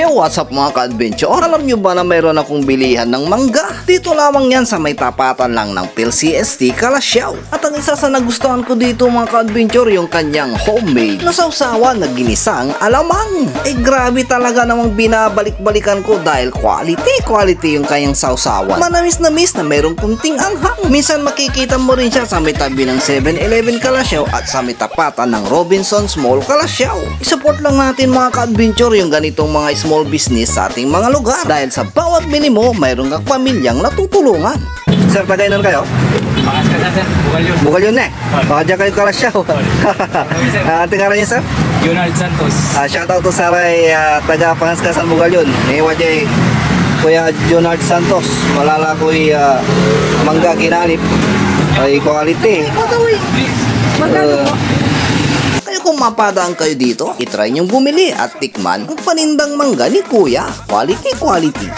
Yo, what's up mga ka-adventure? Alam nyo ba na mayroon akong bilihan ng mangga? Dito lamang yan sa may tapatan lang ng PhilCST Calasiao. At ang isa sa nagustuhan ko dito mga ka-adventure, yung kanyang homemade na sausawan na ginisang alamang. Grabe talaga namang binabalik-balikan ko dahil quality yung kanyang sausawan. Manamis-namis na mayroong kunting anghang. Minsan makikita mo rin siya sa may tabi ng 7-Eleven Calasiao at sa may tapatan ng Robinsons Mall Calasiao. I-support lang natin mga ka-adventure yung ganitong mga small business sa ating mga lugar dahil sa bawat bili mo, mayroong kang pamilyang natutulungan. Sir, Tagaynon kayo? Pangas ka na, sir. Bugal yun. Bugal yun eh. Baka dyan kayo Calasiao. Ating ngalan niya, sir? Jonald Santos. Shoutout to sa kay taga Pangaskasan Bugal yun. May wajay Kuya Jonald Santos. Malala ko'y mangga kinalip. Ay quality. Kaya kung mapadaan kayo dito, itry nyong bumili at tikman ang panindang mangga ni Kuya. Quality.